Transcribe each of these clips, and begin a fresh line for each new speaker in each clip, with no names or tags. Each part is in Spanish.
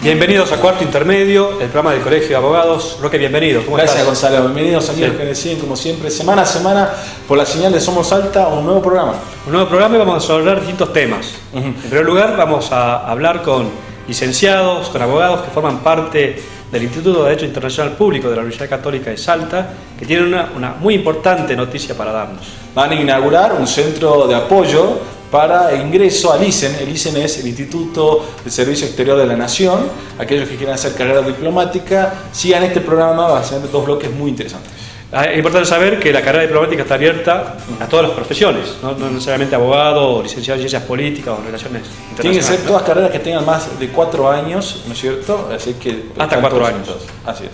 Bienvenidos a Cuarto Intermedio, el programa del Colegio de Abogados. Roque, bienvenido.
¿Cómo estás? Gracias, Gonzalo. Bienvenidos amigos que me siguen como siempre, semana a semana, por la señal de Somos Salta, un nuevo programa.
Un nuevo programa y vamos a hablar distintos temas. En primer lugar, vamos a hablar con licenciados, con abogados que forman parte del Instituto de Derecho Internacional Público de la Universidad Católica de Salta, que tienen una muy importante noticia para darnos.
Van a inaugurar un centro de apoyo para ingreso al ISEN. El ISEN es el Instituto de Servicio Exterior de la Nación. Aquellos que quieran hacer carrera diplomática, sigan este programa, va a ser dos bloques muy interesantes.
Es importante saber que la carrera diplomática está abierta a todas las profesiones, no necesariamente abogado o licenciado en ciencias políticas o relaciones internacionales.
Tienen que ser todas carreras que tengan más de 4 años, ¿no es cierto? Así que
hasta 4 años.
Así es.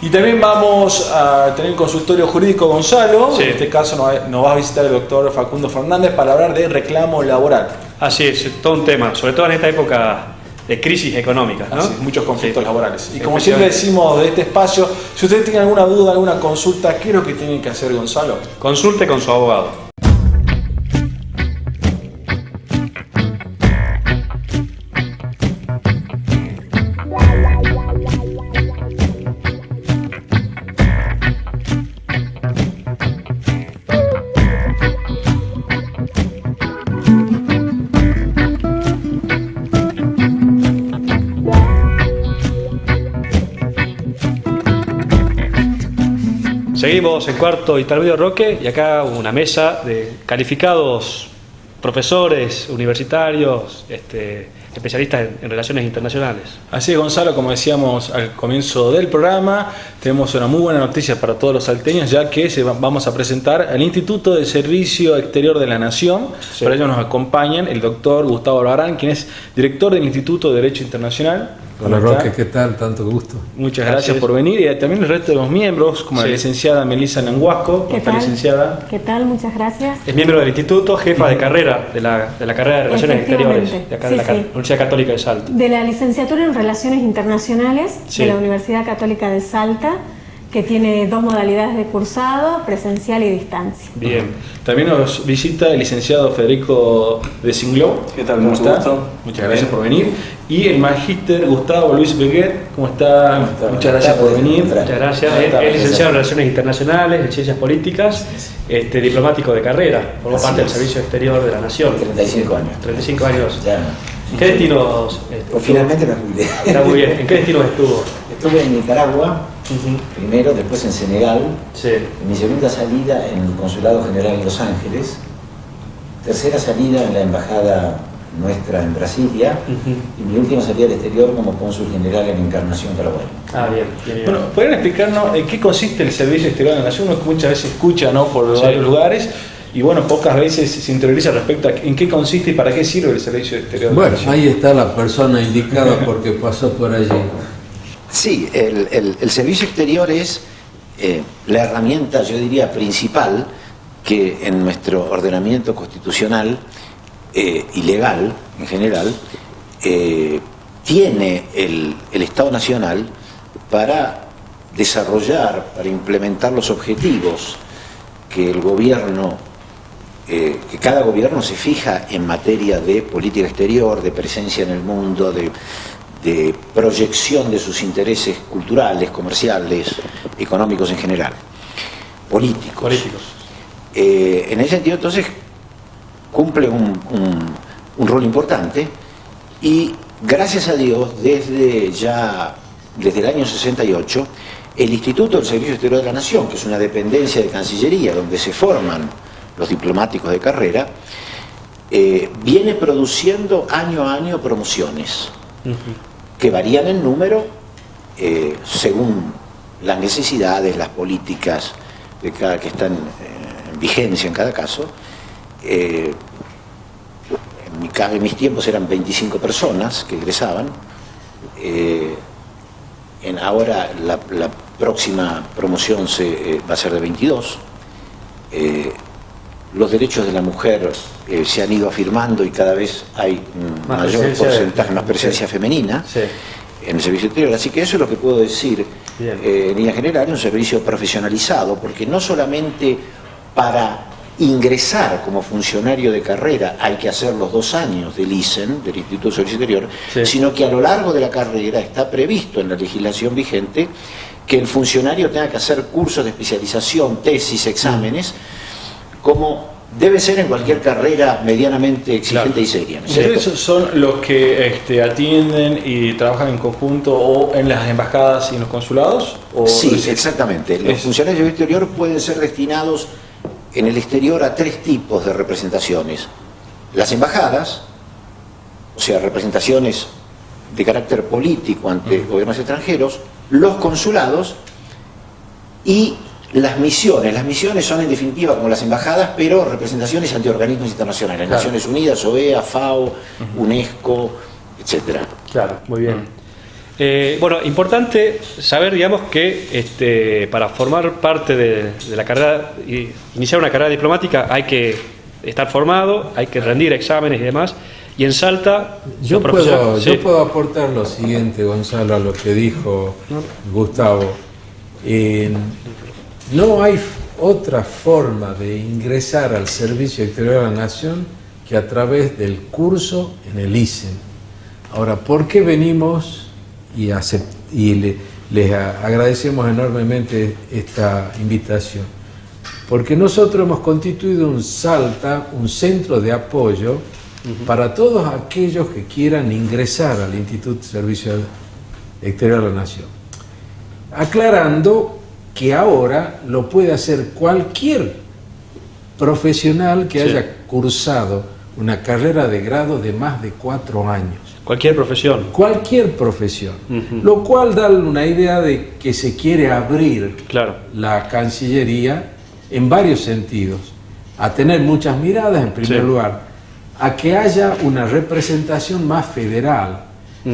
Y también vamos a tener un consultorio jurídico Gonzalo. Sí. En este caso nos va a visitar el doctor Facundo Fernández para hablar de reclamo laboral.
Así es todo un tema, sobre todo en esta época de crisis económica, ¿no?
Así, muchos conflictos laborales. Y como siempre decimos de este espacio, si ustedes tienen alguna duda, alguna consulta, ¿qué es lo que tienen que hacer, Gonzalo?
Consulte con su abogado. Seguimos en Cuarto Intermedio, Roque, y acá una mesa de calificados profesores universitarios, especialistas en relaciones internacionales.
Así es, Gonzalo, como decíamos al comienzo del programa, tenemos una muy buena noticia para todos los salteños, ya que vamos a presentar al Instituto de Servicio Exterior de la Nación. Sí. Para ello nos acompañan el doctor Gustavo Albarrán, quien es director del Instituto de Derecho Internacional.
Hola Roque, ¿qué tal? Tanto gusto.
Muchas gracias por venir, y también el resto de los miembros, como la licenciada Melissa Nanguasco.
¿Qué tal?
Licenciada?
¿Qué tal? Muchas gracias.
Es miembro del Instituto, jefa de carrera de la carrera de Relaciones Exteriores de acá de la Universidad Católica de Salta.
De la licenciatura en Relaciones Internacionales de la Universidad Católica de Salta, que tiene 2 modalidades de cursado, presencial y distancia.
Bien. También nos visita el licenciado Federico de Singló.
¿Qué tal? ¿Cómo está?
Muchas gracias por venir. Y el magíster Gustavo Luis Beguet. ¿Cómo está? Muchas gracias por venir.
Muchas gracias. Es licenciado en Relaciones Internacionales, en Ciencias Políticas, diplomático de carrera, formó parte del Servicio Exterior de la Nación.
35 años.
35 años.
Ya.
¿En qué destinos?
Pues finalmente me jubilé.
Está muy bien. ¿En qué destinos estuvo?
Estuve en Nicaragua, primero, después en Senegal.
Sí.
En mi segunda salida en el Consulado General en Los Ángeles. Tercera salida en la Embajada nuestra en Brasilia. Y mi última salida al exterior como cónsul general en Encarnación, Paraguay.
Ah, bien.
Bueno, ¿podrían explicarnos en qué consiste el Servicio Exterior de la Nación? Uno muchas veces escucha, ¿no?, por varios lugares. Y bueno, pocas veces se interioriza respecto a en qué consiste y para qué sirve el Servicio Exterior.
Bueno, ahí está la persona indicada porque pasó por allí.
Sí, el Servicio Exterior es la herramienta, yo diría, principal que en nuestro ordenamiento constitucional y legal en general tiene el Estado Nacional para desarrollar, para implementar los objetivos que el gobierno que cada gobierno se fija en materia de política exterior, de presencia en el mundo, de proyección de sus intereses culturales, comerciales, económicos en general, políticos. En ese sentido, entonces, cumple un rol importante y, gracias a Dios, desde el año 68, el Instituto del Servicio Exterior de la Nación, que es una dependencia de Cancillería, donde se forman los diplomáticos de carrera, viene produciendo año a año promociones que varían en número según las necesidades, las políticas que están en vigencia en cada caso. En mis tiempos eran 25 personas que egresaban. Ahora la próxima promoción va a ser de 22. Los derechos de la mujer se han ido afirmando y cada vez hay mayor porcentaje, más presencia femenina en el servicio exterior. Así que eso es lo que puedo decir en línea general, un servicio profesionalizado, porque no solamente para ingresar como funcionario de carrera hay que hacer los 2 años del ISEN, del Instituto de Servicio Exterior, sino que a lo largo de la carrera está previsto en la legislación vigente que el funcionario tenga que hacer cursos de especialización, tesis, exámenes, como debe ser en cualquier carrera medianamente exigente y seria.
¿Ustedes son los que atienden y trabajan en conjunto o en las embajadas y en los consulados? ¿O
sí, exactamente. Los funcionarios del exterior pueden ser destinados en el exterior a 3 tipos de representaciones. Las embajadas, o sea, representaciones de carácter político ante gobiernos extranjeros, los consulados y las misiones. Las misiones son en definitiva como las embajadas, pero representaciones ante organismos internacionales, Naciones Unidas, OEA, FAO, UNESCO, etcétera.
Claro, muy bien. Bueno, importante saber, digamos, que para formar parte de la carrera, iniciar una carrera diplomática, hay que estar formado, hay que rendir exámenes y demás. Y en Salta,
yo puedo aportar lo siguiente, Gonzalo, a lo que dijo Gustavo. No hay otra forma de ingresar al Servicio Exterior de la Nación que a través del curso en el ISEN. Ahora, ¿por qué venimos y les agradecemos enormemente esta invitación? Porque nosotros hemos constituido en Salta un centro de apoyo para todos aquellos que quieran ingresar al Instituto de Servicio Exterior de la Nación. Aclarando que ahora lo puede hacer cualquier profesional que haya cursado una carrera de grado de más de 4 años.
Cualquier profesión.
Cualquier profesión. Lo cual da una idea de que se quiere abrir la Cancillería en varios sentidos. A tener muchas miradas, en primer lugar. A que haya una representación más federal.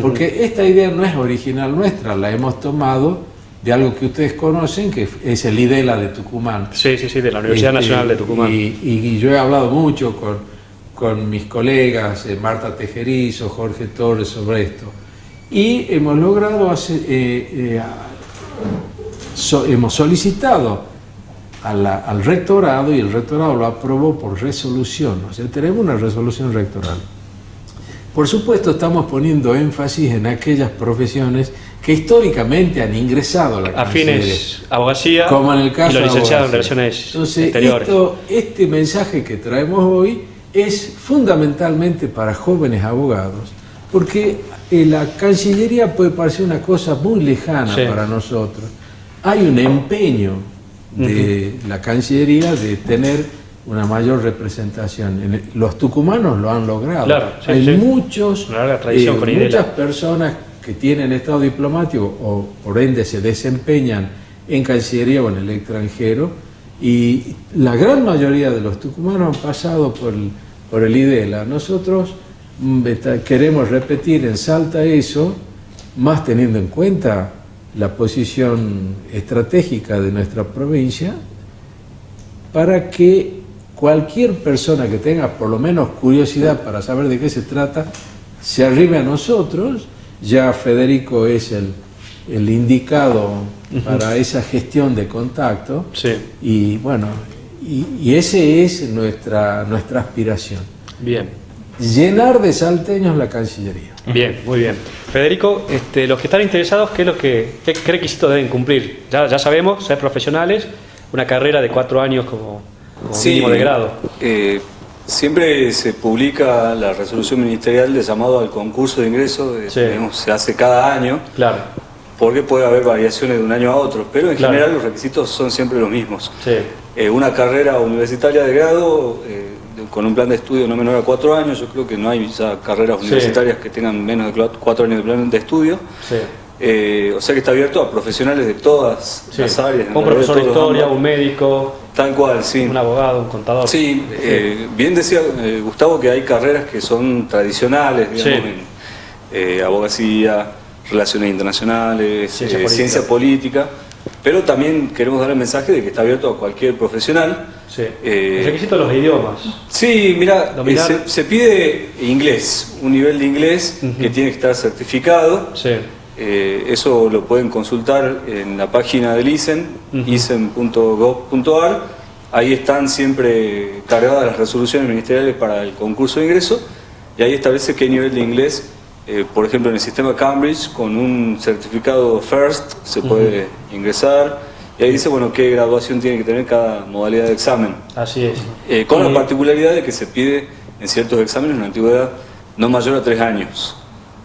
Porque esta idea no es original nuestra, la hemos tomado de algo que ustedes conocen, que es el IDELA de Tucumán.
Sí, de la Universidad Nacional de Tucumán.
Y yo he hablado mucho con mis colegas, Marta Tejerizo, Jorge Torres, sobre esto. Y hemos logrado, hemos solicitado al rectorado, y el rectorado lo aprobó por resolución. O sea, tenemos una resolución rectoral. Por supuesto, estamos poniendo énfasis en aquellas profesiones que históricamente han ingresado a la Cancillería.
Afines, abogacía,
como en el caso
y los licenciados en
abogacía.
Relaciones Exteriores.
Este mensaje que traemos hoy es fundamentalmente para jóvenes abogados, porque la Cancillería puede parecer una cosa muy lejana para nosotros. Hay un empeño de la Cancillería de tener una mayor representación. Los tucumanos lo han logrado. Hay muchas personas que tienen estado diplomático o por ende se desempeñan en Cancillería o en el extranjero, y la gran mayoría de los tucumanos han pasado por el IDELA. Nosotros queremos repetir en Salta eso, más teniendo en cuenta la posición estratégica de nuestra provincia, para que cualquier persona que tenga por lo menos curiosidad para saber de qué se trata, se arribe a nosotros. Ya Federico es el indicado para esa gestión de contacto. Y bueno, y ese es nuestra aspiración.
Bien.
Llenar de salteños la Cancillería.
Bien, muy bien. Federico, los que están interesados, ¿qué requisitos deben cumplir? Ya sabemos, ser profesionales, una carrera de 4 años como mínimo de grado.
Siempre se publica la resolución ministerial de llamado al concurso de ingreso, se hace cada año, porque puede haber variaciones de un año a otro, pero en general los requisitos son siempre los mismos. Una carrera universitaria de grado, con un plan de estudio no menor a 4 años, yo creo que no hay ya carreras universitarias que tengan menos de 4 años de plan de estudio. O sea que está abierto a profesionales de todas las áreas.
Un profesor de historia, un médico,
tal cual,
un abogado, un contador.
Bien decía Gustavo que hay carreras que son tradicionales, digamos, en abogacía, relaciones internacionales, ciencia política, pero también queremos dar el mensaje de que está abierto a cualquier profesional.
El requisito de los idiomas.
Mira, se pide inglés, un nivel de inglés que tiene que estar certificado. Eso lo pueden consultar en la página del ISEN, isen.gov.ar, ahí están siempre cargadas las resoluciones ministeriales para el concurso de ingreso, y ahí establece qué nivel de inglés, por ejemplo en el sistema Cambridge, con un certificado FIRST se puede ingresar, y ahí dice, bueno, qué graduación tiene que tener cada modalidad de examen.
Así es.
Con la particularidad de que se pide en ciertos exámenes una antigüedad no mayor a 3 años.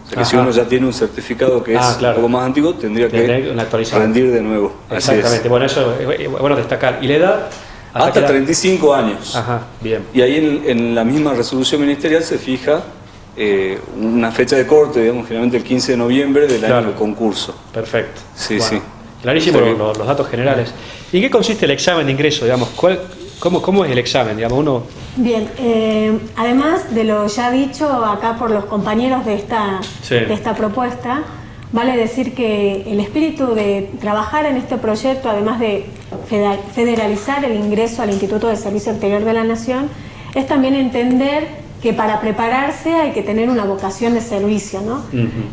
O sea que si uno ya tiene un certificado que es un poco más antiguo, tendría que rendir de nuevo.
Exactamente. Bueno, eso es bueno destacar. ¿Y la edad?
Hasta 35 años.
Ajá, bien.
Y ahí en la misma resolución ministerial se fija una fecha de corte, digamos, generalmente el 15 de noviembre del año del concurso.
Perfecto.
Sí,
bueno,
sí.
Clarísimo los datos generales. ¿Y qué consiste el examen de ingreso? Digamos, ¿cómo es el examen? Digamos,
Bien, además de lo ya dicho acá por los compañeros de esta propuesta, vale decir que el espíritu de trabajar en este proyecto, además de federalizar el ingreso al Instituto de Servicio Exterior de la Nación, es también entender que para prepararse hay que tener una vocación de servicio, ¿no?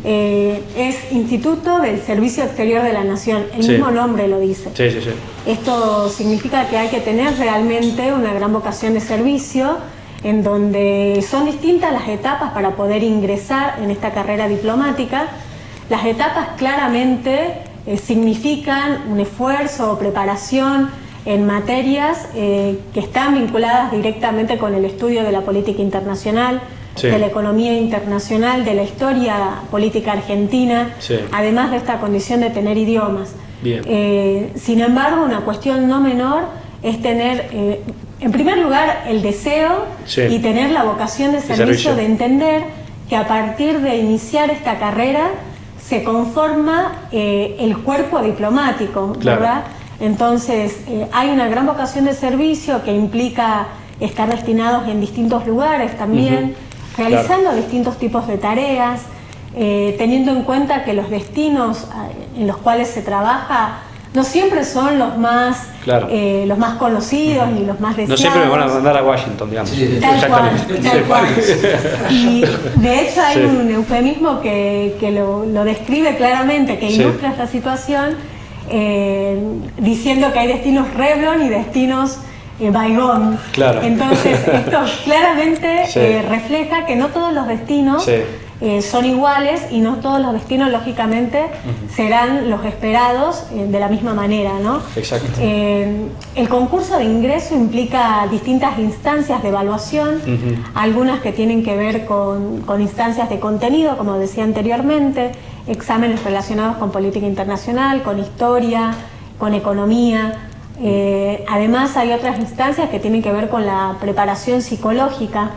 Es Instituto del Servicio Exterior de la Nación, el mismo nombre lo dice.
Sí.
Esto significa que hay que tener realmente una gran vocación de servicio, en donde son distintas las etapas para poder ingresar en esta carrera diplomática. Las etapas claramente significan un esfuerzo o preparación en materias que están vinculadas directamente con el estudio de la política internacional, de la economía internacional, de la historia política argentina, además de esta condición de tener idiomas. Sin embargo, una cuestión no menor es tener, en primer lugar, el deseo y tener la vocación de servicio, de entender que a partir de iniciar esta carrera se conforma el cuerpo diplomático, ¿verdad? Entonces, hay una gran vocación de servicio que implica estar destinados en distintos lugares también, realizando distintos tipos de tareas, teniendo en cuenta que los destinos en los cuales se trabaja no siempre son los más conocidos ni los más deseados.
No siempre me van a mandar a Washington, digamos.
Tal cual. Y de hecho hay un eufemismo que lo describe claramente, que ilustra esta situación, diciendo que hay destinos Revlon y destinos Baigón. Entonces esto claramente refleja que no todos los destinos son iguales y no todos los destinos lógicamente serán los esperados de la misma manera, ¿no?
Exacto.
El concurso de ingreso implica distintas instancias de evaluación, algunas que tienen que ver con instancias de contenido, como decía anteriormente, exámenes relacionados con política internacional, con historia, con economía. Además hay otras instancias que tienen que ver con la preparación psicológica.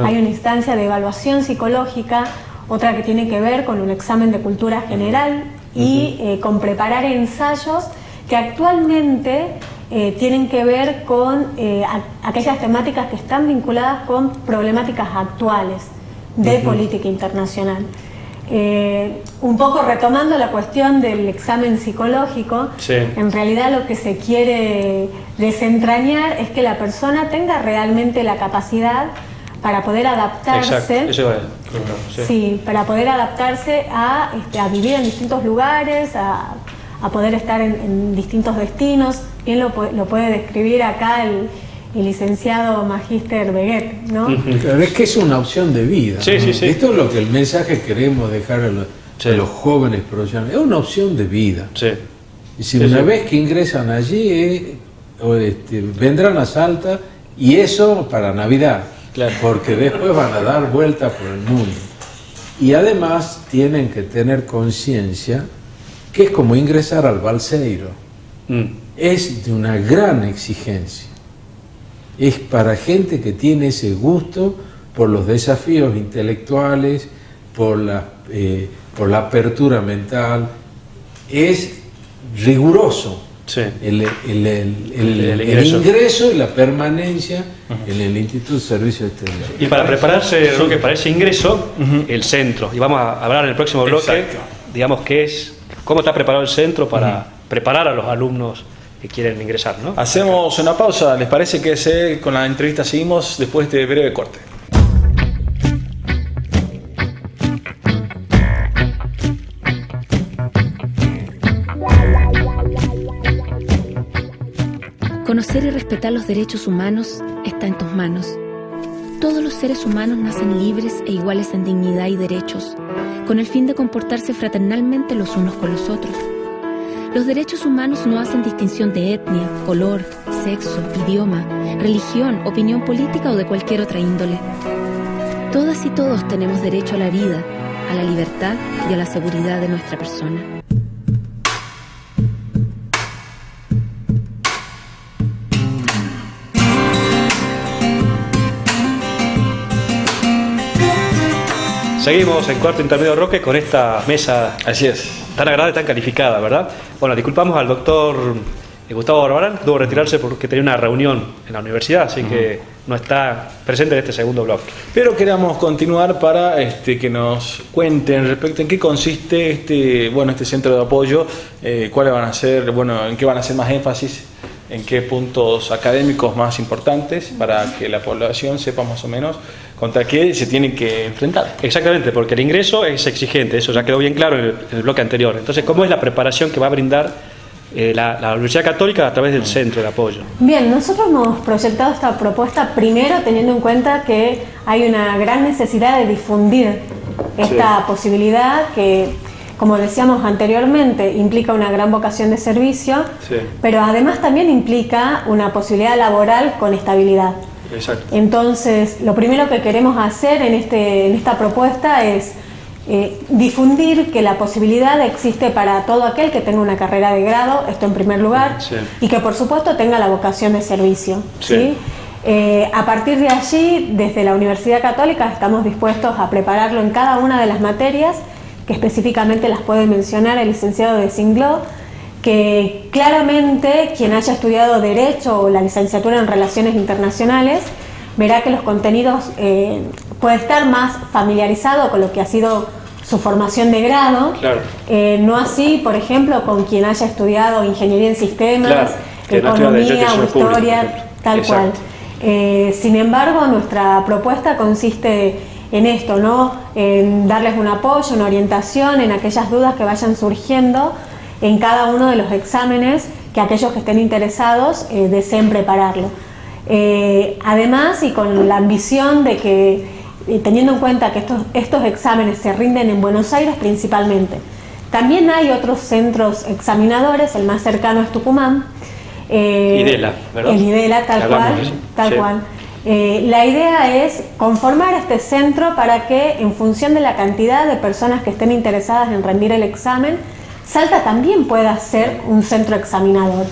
Hay una instancia de evaluación psicológica, otra que tiene que ver con un examen de cultura general y con preparar ensayos que actualmente tienen que ver con aquellas temáticas que están vinculadas con problemáticas actuales de política internacional. Un poco retomando la cuestión del examen psicológico, en realidad lo que se quiere desentrañar es que la persona tenga realmente la capacidad para poder adaptarse. Para poder adaptarse a vivir en distintos lugares, a poder estar en distintos destinos. Bien lo puede describir acá el licenciado Magíster Beguet, ¿no?
Claro, es que es una opción de vida.
Sí.
Esto es lo que el mensaje queremos dejar a los jóvenes profesionales. Es una opción de vida. Y si una vez que ingresan allí, vendrán a Salta, y eso para Navidad, porque después van a dar vueltas por el mundo. Y además tienen que tener conciencia que es como ingresar al Balseiro. Es de una gran exigencia. Es para gente que tiene ese gusto por los desafíos intelectuales, por la apertura mental. Es riguroso el ingreso y la permanencia en el Instituto de Servicio Exterior.
Y para prepararse, Roque, para ese ingreso, el centro. Y vamos a hablar en el próximo bloque, digamos, cómo está preparado el centro para preparar a los alumnos que quieren ingresar, ¿no?
Hacemos una pausa, ¿les parece que con la entrevista seguimos después de este breve corte?
Reconocer y respetar los derechos humanos está en tus manos. Todos los seres humanos nacen libres e iguales en dignidad y derechos, con el fin de comportarse fraternalmente los unos con los otros. Los derechos humanos no hacen distinción de etnia, color, sexo, idioma, religión, opinión política o de cualquier otra índole. Todas y todos tenemos derecho a la vida, a la libertad y a la seguridad de nuestra persona.
Seguimos en Cuarto Intermedio Roque con esta mesa.
Así es.
Tan agradable, tan calificada, ¿verdad? Bueno, disculpamos al doctor Gustavo Barbarán, que tuvo que retirarse porque tenía una reunión en la universidad, así que no está presente en este segundo bloque.
Pero queramos continuar para que nos cuenten respecto en qué consiste este centro de apoyo, cuáles van a ser, en qué van a hacer más énfasis, en qué puntos académicos más importantes, para que la población sepa más o menos contra qué se tiene que enfrentar.
Exactamente, porque el ingreso es exigente, eso ya quedó bien claro en el bloque anterior. Entonces, ¿cómo es la preparación que va a brindar la Universidad Católica a través del centro de apoyo?
Bien, nosotros hemos proyectado esta propuesta primero teniendo en cuenta que hay una gran necesidad de difundir esta posibilidad que, como decíamos anteriormente, implica una gran vocación de servicio, pero además también implica una posibilidad laboral con estabilidad.
Exacto.
Entonces, lo primero que queremos hacer en esta propuesta es difundir que la posibilidad existe para todo aquel que tenga una carrera de grado, esto en primer lugar, y que por supuesto tenga la vocación de servicio. ¿Sí? A partir de allí, desde la Universidad Católica estamos dispuestos a prepararlo en cada una de las materias, que específicamente las puede mencionar el licenciado de Singló, que claramente quien haya estudiado Derecho o la licenciatura en Relaciones Internacionales verá que los contenidos puede estar más familiarizado con lo que ha sido su formación de grado, no así, por ejemplo, con quien haya estudiado Ingeniería en Sistemas, Economía o Historia, tal cual. Sin embargo, nuestra propuesta consiste en esto, ¿no? En darles un apoyo, una orientación en aquellas dudas que vayan surgiendo en cada uno de los exámenes que aquellos que estén interesados deseen prepararlo. Además, y con la ambición de que, teniendo en cuenta que estos exámenes se rinden en Buenos Aires principalmente, también hay otros centros examinadores, el más cercano es Tucumán.
IDELA, ¿verdad?
El IDELA, tal cual. La idea es conformar este centro para que, en función de la cantidad de personas que estén interesadas en rendir el examen, Salta también pueda ser un centro examinador.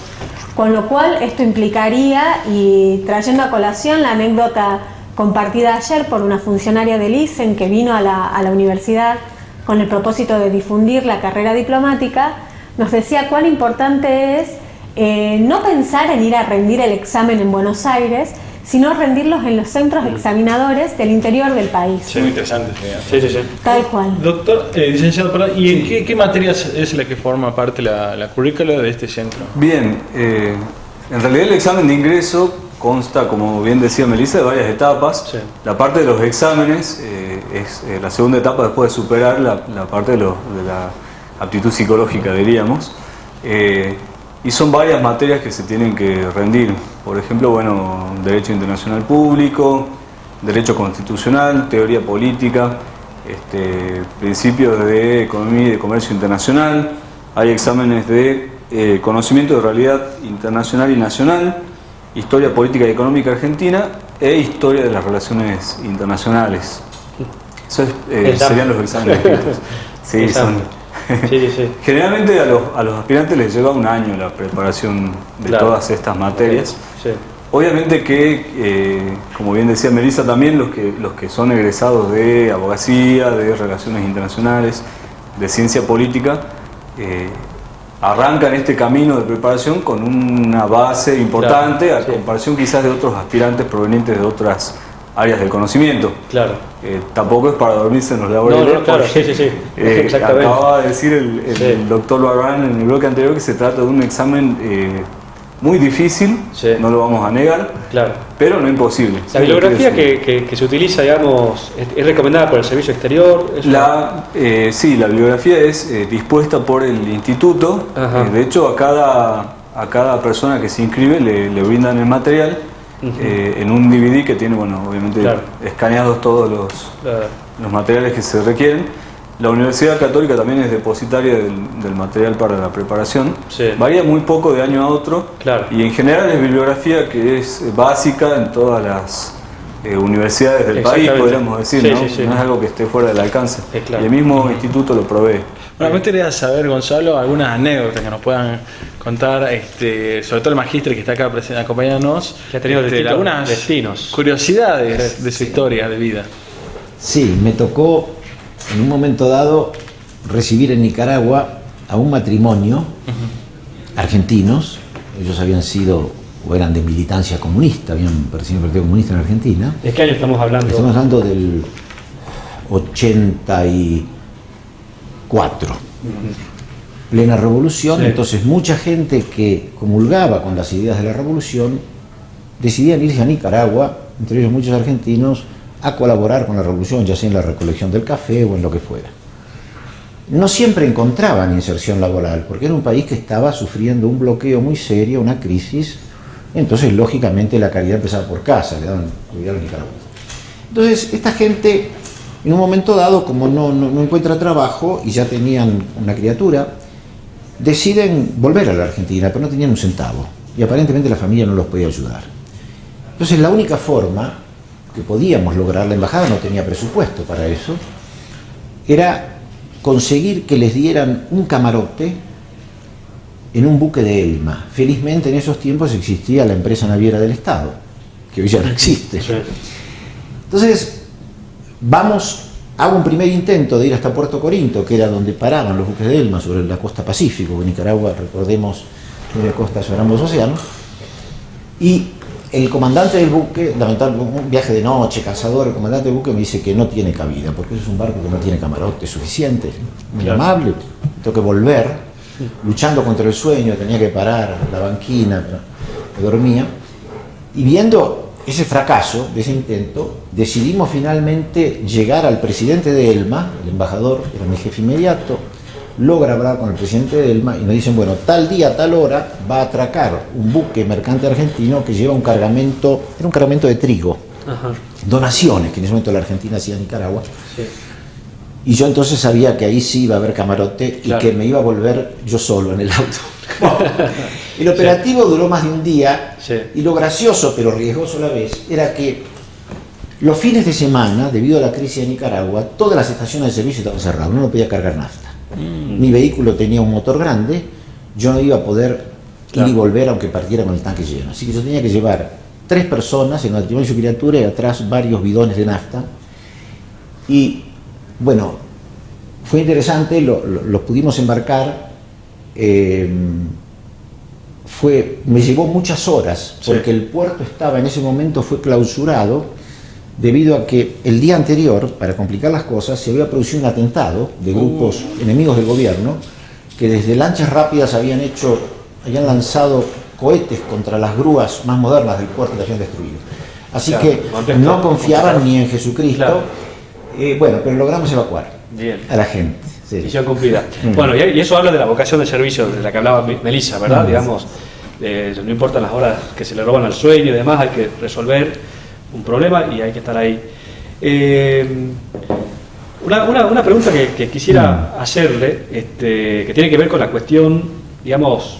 Con lo cual esto implicaría, y trayendo a colación la anécdota compartida ayer por una funcionaria del ISEN que vino a la universidad con el propósito de difundir la carrera diplomática, nos decía cuán importante es no pensar en ir a rendir el examen en Buenos Aires, sino rendirlos en los centros examinadores del interior del país.
Sí, muy interesante.
Sí.
Tal cual.
Doctor, licenciado, ¿y en qué materias es la que forma parte la currícula de este centro?
Bien, en realidad el examen de ingreso consta, como bien decía Melissa, de varias etapas. La parte de los exámenes es la segunda etapa después de superar la parte de la aptitud psicológica, diríamos. Y son varias materias que se tienen que rendir. Por ejemplo, Derecho Internacional Público, Derecho Constitucional, Teoría Política, Principios de Economía y de Comercio Internacional. Hay exámenes de Conocimiento de Realidad Internacional y Nacional, Historia Política y Económica Argentina e Historia de las Relaciones Internacionales. Eso serían los exámenes escritos. Sí, son... Generalmente a los aspirantes les lleva un año la preparación de todas estas materias. Obviamente que, como bien decía Melissa, también los que son egresados de abogacía, de relaciones internacionales, de ciencia política, arrancan este camino de preparación con una base importante a comparación quizás de otros aspirantes provenientes de otras áreas del conocimiento. Tampoco es para dormirse en los laureles. Acababa de decir el doctor Barbarán en el bloque anterior que se trata de un examen muy difícil, no lo vamos a negar, pero no imposible.
La bibliografía que se utiliza, digamos, es recomendada por el servicio exterior.
Sí, la bibliografía es dispuesta por el instituto. De hecho, a a cada persona que se inscribe le brindan el material en un DVD que tiene, bueno, obviamente escaneados todos los materiales que se requieren. La Universidad Católica también es depositaria del material para la preparación. Varía muy poco de año a otro y en general es bibliografía que es básica en todas las universidades del país, podríamos decir, ¿no? No es algo que esté fuera del alcance. Y el mismo instituto lo provee.
Bueno, me gustaría saber, Gonzalo, algunas anécdotas que nos puedan contar, sobre todo el magíster que está acá acompañándonos,
que ha tenido
algunas
destinos,
curiosidades de su historia de vida.
Sí, me tocó en un momento dado recibir en Nicaragua a un matrimonio argentinos. Ellos habían sido o eran de militancia comunista, habían pertenecido al Partido Comunista en Argentina.
¿De qué año estamos hablando?
Estamos hablando del 84. Plena revolución, entonces mucha gente que comulgaba con las ideas de la revolución decidían irse a Nicaragua, entre ellos muchos argentinos, a colaborar con la revolución, ya sea en la recolección del café o en lo que fuera. No siempre encontraban inserción laboral, porque era un país que estaba sufriendo un bloqueo muy serio, una crisis. Entonces, lógicamente, la calidad empezaba por casa, le daban cuidado a Nicaragua. Entonces, esta gente, en un momento dado, como no encuentra trabajo y ya tenían una criatura, deciden volver a la Argentina, pero no tenían un centavo. Y aparentemente la familia no los podía ayudar. Entonces, la única forma que podíamos lograr, la embajada no tenía presupuesto para eso, era conseguir que les dieran un camarote en un buque de Elma. Felizmente en esos tiempos existía la empresa naviera del Estado, que hoy ya no existe. Entonces, hago un primer intento de ir hasta Puerto Corinto, que era donde paraban los buques de Elma sobre la costa Pacífico, porque Nicaragua, recordemos, tiene costa sobre ambos océanos, y el comandante del buque, lamentablemente un viaje de noche, cazador, el comandante del buque me dice que no tiene cabida, porque es un barco que no tiene camarote suficiente, muy amable, tengo que volver, luchando contra el sueño, tenía que parar la banquina, me dormía, y viendo ese fracaso de ese intento, decidimos finalmente llegar al presidente de Elma, el embajador, era mi jefe inmediato, logra hablar con el presidente de Elma y nos dicen, bueno, tal día, tal hora va a atracar un buque mercante argentino que lleva un cargamento, era un cargamento de trigo, donaciones que en ese momento la Argentina hacía a Nicaragua. Y yo entonces sabía que ahí sí iba a haber camarote y que me iba a volver yo solo en el auto. El operativo duró más de un día y lo gracioso pero riesgoso a la vez era que los fines de semana, debido a la crisis de Nicaragua, todas las estaciones de servicio estaban cerradas, uno no podía cargar nafta. Mi vehículo tenía un motor grande, yo no iba a poder ir y volver aunque partiera con el tanque lleno. Así que yo tenía que llevar 3 personas en matrimonio y su criatura y atrás varios bidones de nafta. Y bueno, fue interesante, los pudimos embarcar, me llevó muchas horas, porque el puerto estaba en ese momento, fue clausurado, debido a que el día anterior, para complicar las cosas, se había producido un atentado de grupos enemigos del gobierno, que desde lanchas rápidas habían lanzado cohetes contra las grúas más modernas del puerto y las habían destruido. Así que no confiaban ni en Jesucristo. Bueno, pero logramos evacuar a la gente.
Misión cumplida. Bueno, y eso habla de la vocación de servicio de la que hablaba Melissa, ¿verdad? Digamos, no importan las horas que se le roban al sueño y demás, hay que resolver un problema y hay que estar ahí. Una pregunta que quisiera hacerle, que tiene que ver con la cuestión, digamos,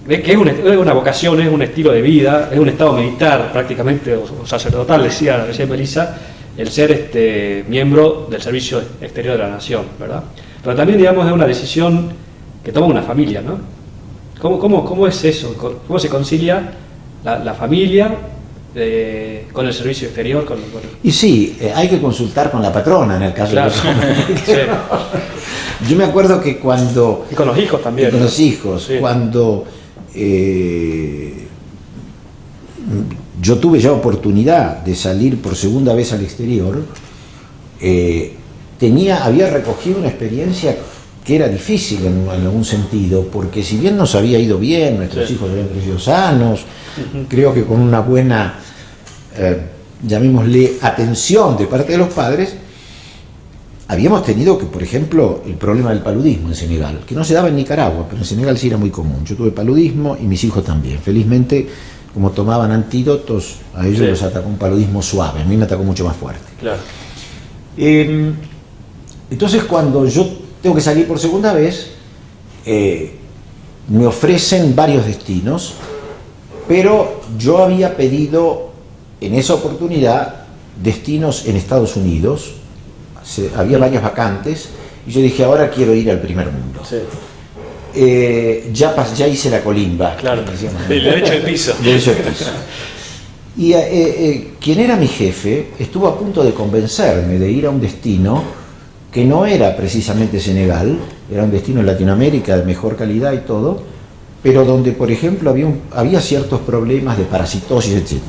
de que es una vocación, es un estilo de vida, es un estado militar prácticamente, o sacerdotal, decía Melissa, el ser miembro del Servicio Exterior de la Nación, ¿verdad? Pero también, digamos, es una decisión que toma una familia, ¿no? ¿Cómo es eso? ¿Cómo se concilia la familia con el servicio exterior?
Y sí, hay que consultar con la patrona en el caso de los Yo me acuerdo que cuando...
Y con los hijos también.
Con los hijos, cuando... yo tuve ya oportunidad de salir por segunda vez al exterior, había recogido una experiencia que era difícil en algún sentido, porque si bien nos había ido bien, nuestros hijos habían crecido sanos, creo que con una buena, llamémosle, atención de parte de los padres, habíamos tenido que, por ejemplo, el problema del paludismo en Senegal, que no se daba en Nicaragua, pero en Senegal sí era muy común. Yo tuve paludismo y mis hijos también. Felizmente, como tomaban antídotos, a ellos los atacó un paludismo suave, a mí me atacó mucho más fuerte.
Claro.
Entonces, cuando yo tengo que salir por segunda vez, me ofrecen varios destinos, pero yo había pedido en esa oportunidad destinos en Estados Unidos. Había varias vacantes y yo dije, ahora quiero ir al primer mundo.
Sí.
Ya hice la colimba.
Claro, el derecho de piso.
Derecho de piso. Y quien era mi jefe estuvo a punto de convencerme de ir a un destino que no era precisamente Senegal, era un destino en Latinoamérica de mejor calidad y todo, pero donde, por ejemplo, había ciertos problemas de parasitosis, etc.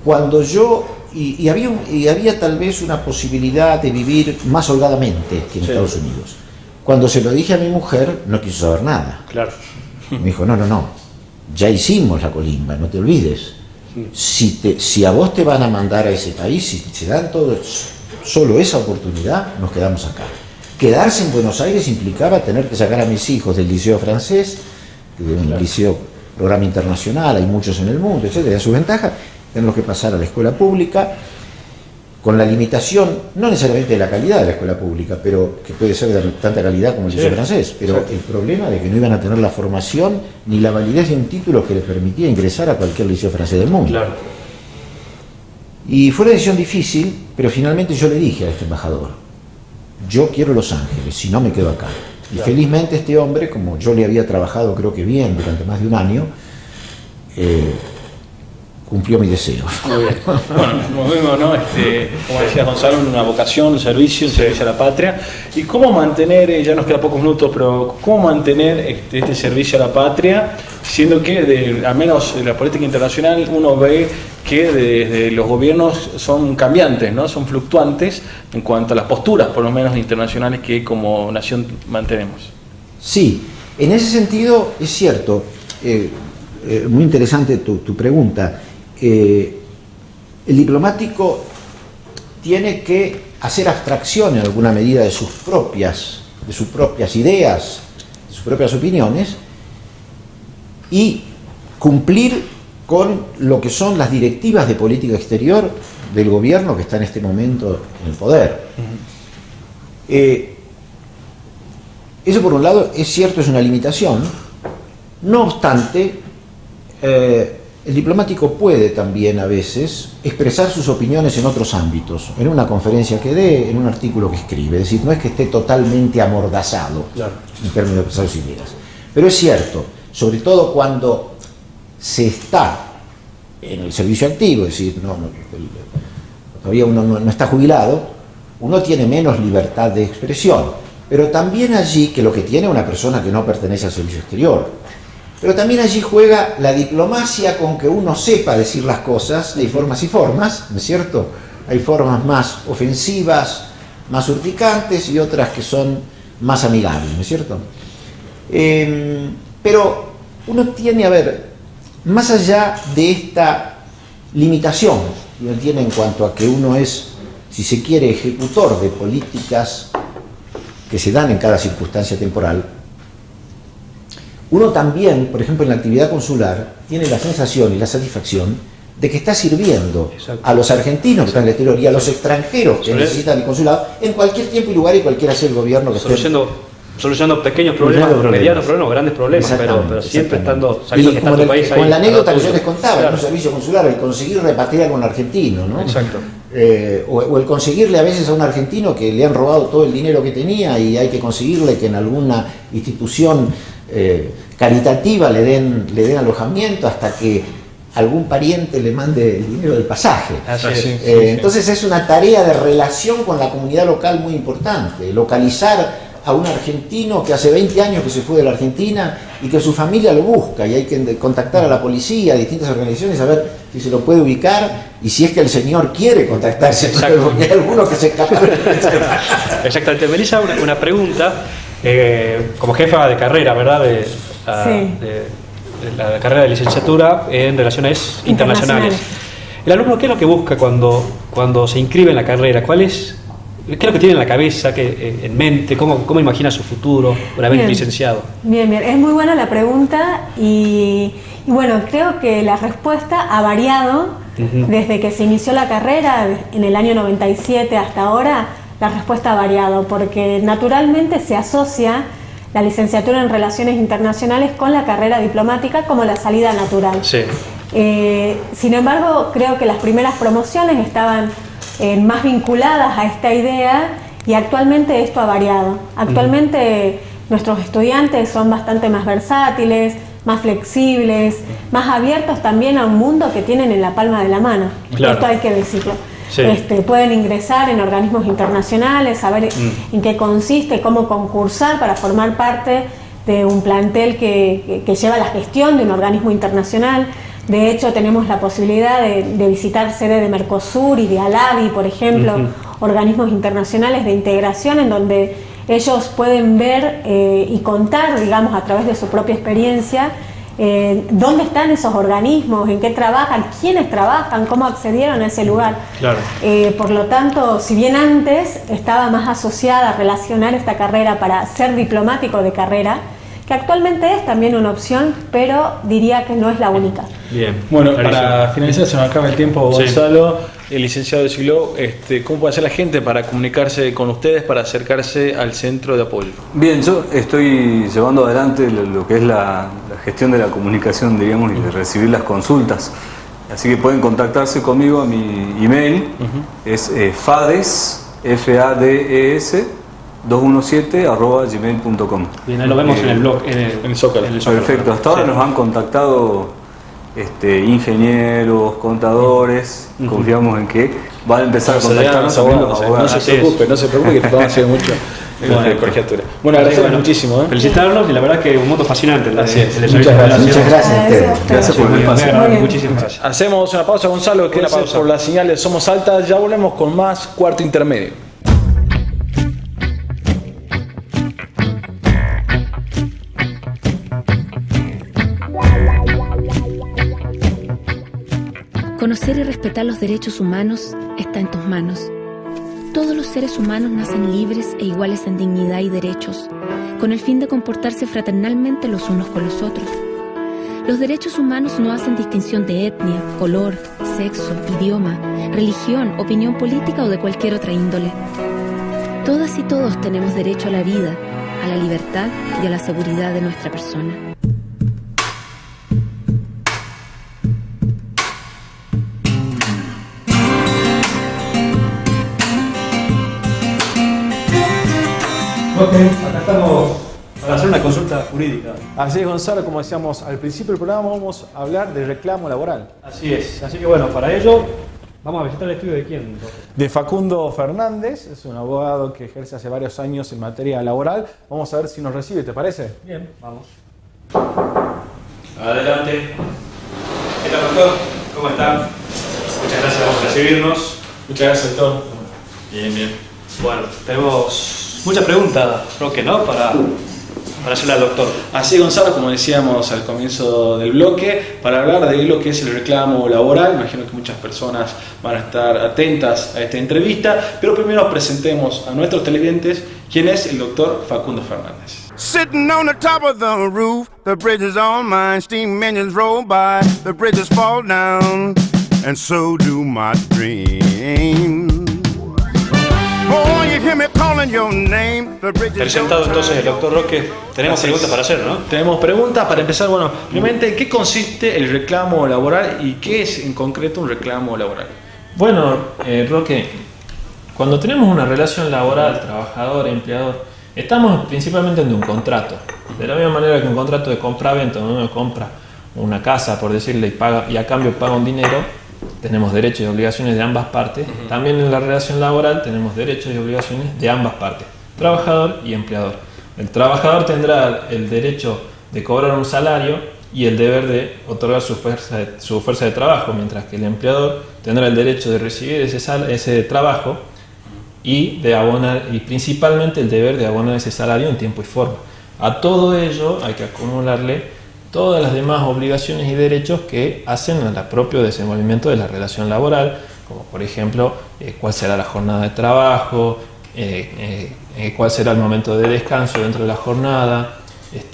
Cuando yo... Y había tal vez una posibilidad de vivir más holgadamente que en Estados Unidos. Cuando se lo dije a mi mujer, no quiso saber nada.
Claro.
Me dijo, no, ya hicimos la colimba, no te olvides. Si a vos te van a mandar a ese país, si se dan solo esa oportunidad, nos quedamos acá. Quedarse en Buenos Aires implicaba tener que sacar a mis hijos del liceo francés, de un liceo, programa internacional, hay muchos en el mundo, etcétera, de su ventaja. Tenemos que pasar a la escuela pública, con la limitación, no necesariamente de la calidad de la escuela pública, pero que puede ser de tanta calidad como el liceo francés, pero el problema de que no iban a tener la formación ni la validez de un título que les permitía ingresar a cualquier liceo francés del mundo.
Claro.
Y fue una decisión difícil, pero finalmente yo le dije a este embajador, yo quiero Los Ángeles, si no me quedo acá. Y felizmente este hombre, como yo le había trabajado creo que bien durante más de un año, cumplió mi deseo.
Muy bien. Bueno, como vemos, ¿no? Como decía Gonzalo, una vocación, un servicio a la patria. ¿Y cómo mantener, ya nos quedan pocos minutos, pero cómo mantener este servicio a la patria, siendo que, al menos en la política internacional, uno ve que desde los gobiernos son cambiantes, ¿no? Son fluctuantes en cuanto a las posturas, por lo menos internacionales, que como nación mantenemos?
Sí, en ese sentido es cierto. Muy interesante tu pregunta. El diplomático tiene que hacer abstracción en alguna medida de sus propias ideas, de sus propias opiniones, y cumplir con lo que son las directivas de política exterior del gobierno que está en este momento en el poder. Eso, por un lado, es cierto, es una limitación. No obstante, el diplomático puede también a veces expresar sus opiniones en otros ámbitos, en una conferencia que dé, en un artículo que escribe. Es decir, no es que esté totalmente amordazado en términos de expresar sus ideas. Pero es cierto, sobre todo cuando se está en el servicio activo, es decir, todavía uno no está jubilado, uno tiene menos libertad de expresión. Pero también allí, que lo que tiene una persona que no pertenece al servicio exterior, pero también allí juega la diplomacia con que uno sepa decir las cosas. Hay formas y formas, ¿no es cierto? Hay formas más ofensivas, más urticantes, y otras que son más amigables, ¿no es cierto? Pero uno tiene, más allá de esta limitación que uno tiene en cuanto a que uno es, si se quiere, ejecutor de políticas que se dan en cada circunstancia temporal, uno también, por ejemplo, en la actividad consular, tiene la sensación y la satisfacción de que está sirviendo a los argentinos que están en el exterior y a los extranjeros que necesitan el consulado en cualquier tiempo y lugar, y cualquiera sea el gobierno que esté.
Solucionando pequeños problemas, medianos problemas, grandes problemas, pero siempre sabiendo que está tu país ahí.
Con la anécdota que yo les contaba, en un servicio consular, el conseguir repatriar a un argentino, ¿no?
Exacto.
O el conseguirle a veces a un argentino que le han robado todo el dinero que tenía y hay que conseguirle que en alguna institución caritativa le den alojamiento hasta que algún pariente le mande el dinero del pasaje. Entonces es una tarea de relación con la comunidad local muy importante, localizar a un argentino que hace 20 años que se fue de la Argentina y que su familia lo busca, y hay que contactar a la policía, a distintas organizaciones, a ver si se lo puede ubicar y si es que el señor quiere contactarse, porque hay algunos que se escapan.
Exactamente. Melissa, una pregunta, como jefa de carrera, ¿verdad? De la carrera de licenciatura en Relaciones Internacionales. ¿El alumno qué es lo que busca cuando se inscribe en la carrera? ¿Cuál es ¿Qué es lo que tiene en la cabeza, en mente? ¿Cómo imagina su futuro una vez licenciado?
Bien, es muy buena la pregunta y bueno, creo que la respuesta ha variado desde que se inició la carrera en el año 97 hasta ahora. La respuesta ha variado porque naturalmente se asocia la licenciatura en Relaciones Internacionales con la carrera diplomática como la salida natural.
Sí.
Sin embargo, creo que las primeras promociones estaban más vinculadas a esta idea y actualmente esto ha variado. Actualmente nuestros estudiantes son bastante más versátiles, más flexibles, más abiertos también a un mundo que tienen en la palma de la mano. Claro. Esto hay que decirlo. Sí. Pueden ingresar en organismos internacionales, saber en qué consiste, cómo concursar para formar parte de un plantel que lleva la gestión de un organismo internacional. De hecho, tenemos la posibilidad de visitar sede de Mercosur y de ALABI, por ejemplo, organismos internacionales de integración en donde ellos pueden ver y contar, digamos, a través de su propia experiencia, dónde están esos organismos, en qué trabajan, quiénes trabajan, cómo accedieron a ese lugar. Claro. Por lo tanto, si bien antes estaba más asociada a relacionar esta carrera para ser diplomático de carrera, que actualmente es también una opción, pero diría que no es la única.
Bien. Bueno, para finalizar, se nos acaba el tiempo, Gonzalo, el licenciado de Siglo, ¿cómo puede hacer la gente para comunicarse con ustedes, para acercarse al centro de apoyo?
Bien, yo estoy llevando adelante lo que es la gestión de la comunicación, digamos, y de recibir las consultas. Así que pueden contactarse conmigo a mi email, es fades, FADES, 217@gmail.com.
Bien, ahí lo vemos en el blog, en el Zócalo.
Perfecto, hasta ahora nos han contactado ingenieros, contadores, confiamos en que van a empezar a contactarnos también los abogados.
No se preocupe que te vamos a hacer mucho en la colegiatura. Bueno, agradecemos muchísimo.
Felicitarlos y la verdad que un mundo fascinante.
Muchas gracias.
Muchas gracias a ustedes.
Gracias por el espacio.
Muchísimas gracias.
Hacemos una pausa, Gonzalo, que por las señales Somos Altas. Ya volvemos con más Cuarto Intermedio.
Conocer y respetar los derechos humanos está en tus manos. Todos los seres humanos nacen libres e iguales en dignidad y derechos, con el fin de comportarse fraternalmente los unos con los otros. Los derechos humanos no hacen distinción de etnia, color, sexo, idioma, religión, opinión política o de cualquier otra índole. Todas y todos tenemos derecho a la vida, a la libertad y a la seguridad de nuestra persona.
Ok, acá estamos para hacer una consulta jurídica.
Así es, Gonzalo, como decíamos al principio del programa, vamos a hablar de reclamo laboral.
Así es, así que bueno, para ello vamos a visitar el estudio de quién.
De Facundo Fernández, es un abogado que ejerce hace varios años en materia laboral. Vamos a ver si nos recibe, ¿te parece?
Bien, vamos. Adelante. ¿Qué tal, doctor? ¿Cómo está? Muchas gracias por recibirnos.
Muchas gracias, doctor.
Bien. Bueno, tenemos muchas preguntas, Roque, ¿no? Para hacerle al doctor.
Así, Gonzalo, como decíamos al comienzo del bloque, para hablar de lo que es el reclamo laboral, imagino que muchas personas van a estar atentas a esta entrevista, pero primero presentemos a nuestros televidentes quién es el doctor Facundo Fernández.
Sitting on the top of the roof, the bridge is all mine, steam engines roll by, the bridges fall down, and so do my dreams.
Presentado entonces el doctor Roque, tenemos preguntas para hacer, ¿no?
Tenemos preguntas para empezar. Bueno, primeramente, ¿en qué consiste el reclamo laboral y qué es en concreto un reclamo laboral?
Bueno, Roque, cuando tenemos una relación laboral, trabajador-empleador, estamos principalmente en un contrato. De la misma manera que un contrato de compra-venta, donde uno compra una casa, por decirle, y a cambio paga un dinero, tenemos derechos y obligaciones de ambas partes. También en la relación laboral tenemos derechos y obligaciones de ambas partes, trabajador y empleador. El trabajador tendrá el derecho de cobrar un salario y el deber de otorgar su fuerza de trabajo, mientras que el empleador tendrá el derecho de recibir ese trabajo y de abonar, y principalmente el deber de abonar ese salario en tiempo y forma. A todo ello hay que acumularle todas las demás obligaciones y derechos que hacen al propio desenvolvimiento de la relación laboral, como por ejemplo cuál será la jornada de trabajo, cuál será el momento de descanso dentro de la jornada,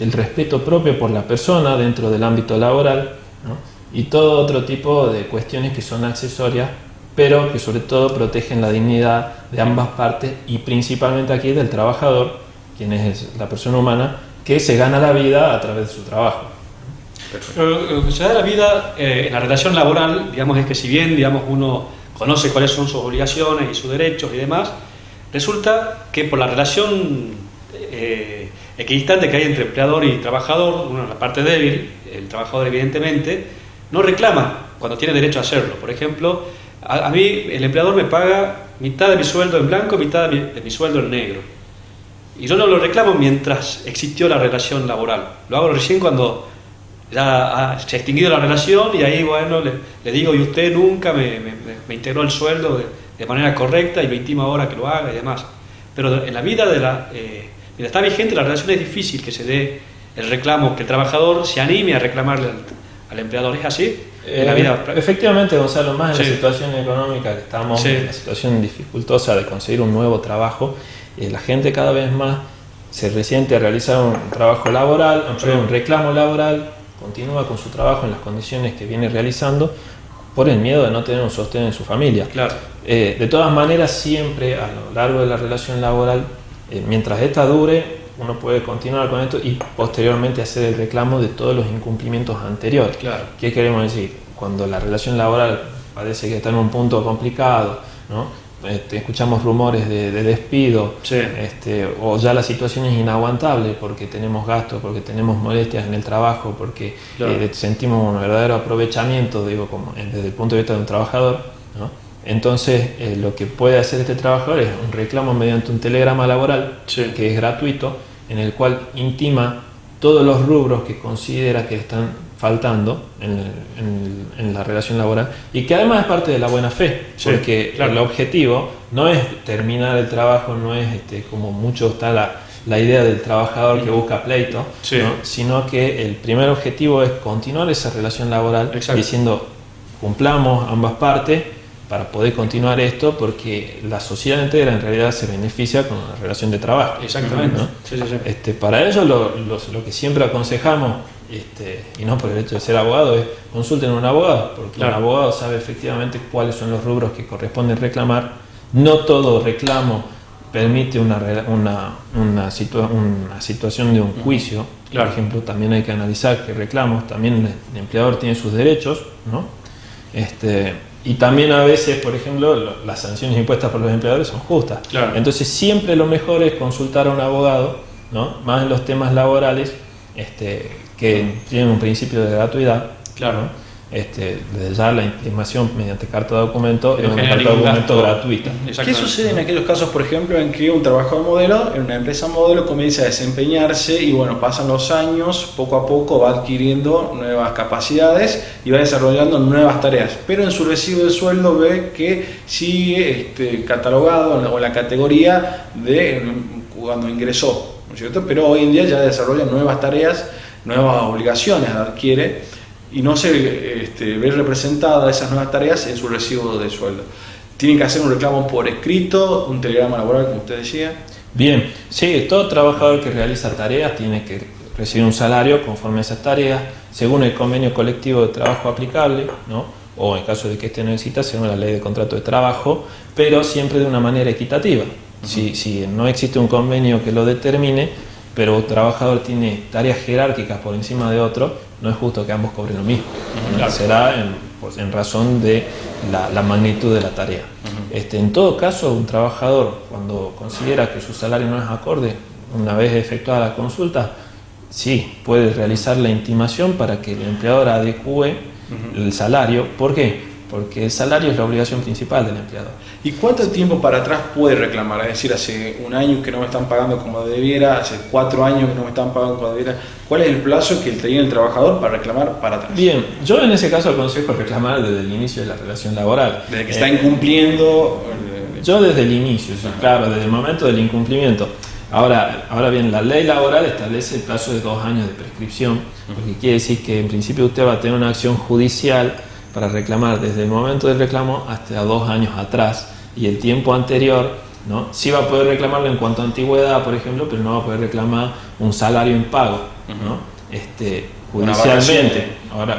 el respeto propio por la persona dentro del ámbito laboral, ¿no? Y todo otro tipo de cuestiones que son accesorias, pero que sobre todo protegen la dignidad de ambas partes y principalmente aquí del trabajador, quien es la persona humana, que se gana la vida a través de su trabajo.
Lo que se da la vida en la relación laboral, digamos, es que si bien, digamos, uno conoce cuáles son sus obligaciones y sus derechos y demás, resulta que por la relación equidistante que hay entre empleador y trabajador, una la parte débil, el trabajador evidentemente, no reclama cuando tiene derecho a hacerlo. Por ejemplo, a mí el empleador me paga mitad de mi sueldo en blanco, mitad de mi sueldo en negro. Y yo no lo reclamo mientras existió la relación laboral. Lo hago recién cuando ya se ha extinguido la relación y ahí, bueno, le digo, y usted nunca me integró el sueldo de manera correcta y me intima ahora que lo haga y demás. Pero en la vida mientras está vigente la relación, es difícil que se dé el reclamo, que el trabajador se anime a reclamarle al empleador. ¿Es así? En la vida.
Efectivamente, Gonzalo, más en la situación económica que estamos, en la situación dificultosa de conseguir un nuevo trabajo, la gente cada vez más se resiente a realizar un trabajo laboral, un reclamo laboral, continúa con su trabajo en las condiciones que viene realizando por el miedo de no tener un sostén en su familia.
Claro.
De todas maneras, siempre a lo largo de la relación laboral, mientras esta dure, uno puede continuar con esto y posteriormente hacer el reclamo de todos los incumplimientos anteriores.
Claro.
¿Qué queremos decir? Cuando la relación laboral parece que está en un punto complicado, ¿no? Escuchamos rumores de despido, o ya la situación es inaguantable porque tenemos gastos, porque tenemos molestias en el trabajo, porque sentimos un verdadero aprovechamiento, digo, como desde el punto de vista de un trabajador, ¿no? Entonces lo que puede hacer este trabajador es un reclamo mediante un telegrama laboral, que es gratuito, en el cual intima todos los rubros que considera que están faltando en la relación laboral y que además es parte de la buena fe, porque el objetivo no es terminar el trabajo, no es como mucho está la idea del trabajador que busca pleito, ¿no? Sino que el primer objetivo es continuar esa relación laboral diciendo cumplamos ambas partes para poder continuar esto, porque la sociedad entera en realidad se beneficia con la relación de trabajo.
Exactamente,
¿no? Para ello lo que siempre aconsejamos, y no por el hecho de ser abogado, es consulten a un abogado, porque un abogado sabe efectivamente cuáles son los rubros que corresponden reclamar. No todo reclamo permite una situación de un juicio. Por ejemplo, también hay que analizar que reclamos, también el empleador tiene sus derechos, ¿no? Y también a veces, por ejemplo, las sanciones impuestas por los empleadores son justas. Entonces siempre lo mejor es consultar a un abogado, ¿no? Más en los temas laborales, que tienen un principio de gratuidad, ¿no? Desde ya la intimación mediante carta de documento es una carta de documento gratuita.
¿Qué sucede en aquellos casos, por ejemplo, en que un trabajador modelo en una empresa modelo comienza a desempeñarse y bueno, pasan los años, poco a poco va adquiriendo nuevas capacidades y va desarrollando nuevas tareas, pero en su recibo de sueldo ve que sigue catalogado o en la categoría de cuando ingresó, ¿no es cierto? Pero hoy en día ya desarrolla nuevas tareas, nuevas obligaciones adquiere y no se ve representada esas nuevas tareas en su recibo de sueldo. Tienen que hacer un reclamo por escrito, un telegrama laboral, como usted decía.
Bien, sí, todo trabajador que realiza tareas tiene que recibir un salario conforme a esas tareas, según el convenio colectivo de trabajo aplicable, ¿no? O en caso de que no exista, según la ley de contrato de trabajo, pero siempre de una manera equitativa. Si no existe un convenio que lo determine, pero un trabajador tiene tareas jerárquicas por encima de otro, no es justo que ambos cobren lo mismo. Será en razón de la magnitud de la tarea. En todo caso, un trabajador, cuando considera que su salario no es acorde, una vez efectuada la consulta, sí, puede realizar la intimación para que el empleador adecúe el salario. ¿Por qué? Porque el salario es la obligación principal del empleador.
¿Y cuánto tiempo para atrás puede reclamar? Es decir, hace un año que no me están pagando como debiera, hace 4 años que no me están pagando como debiera. ¿Cuál es el plazo que tiene el trabajador para reclamar para atrás?
Bien, yo en ese caso aconsejo reclamar desde el inicio de la relación laboral.
Desde que está incumpliendo.
Yo desde el inicio, claro, desde el momento del incumplimiento. Ahora bien, la ley laboral establece el plazo de 2 años de prescripción, porque quiere decir que en principio usted va a tener una acción judicial para reclamar desde el momento del reclamo hasta 2 años atrás, y el tiempo anterior ¿no? Sí va a poder reclamarlo en cuanto a antigüedad, por ejemplo, pero no va a poder reclamar un salario en pago, ¿no?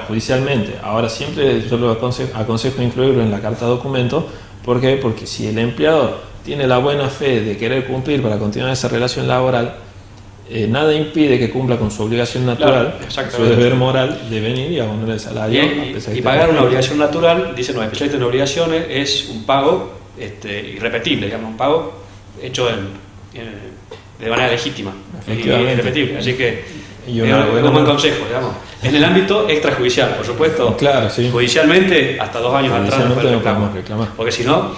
Judicialmente. Ahora siempre yo lo aconsejo incluirlo en la carta documento. ¿Por qué? Porque si el empleador tiene la buena fe de querer cumplir para continuar esa relación laboral, nada impide que cumpla con su obligación natural, su deber moral de venir y abonar el salario.
Y pagar una obligación natural, dicen los especialistas en obligaciones, es un pago irrepetible, digamos, un pago hecho de manera legítima y irrepetible. Así que es un buen consejo, digamos. En el ámbito extrajudicial, por supuesto.
Claro, sí.
Judicialmente, hasta 2 años atrás no podemos reclamar. Porque si no,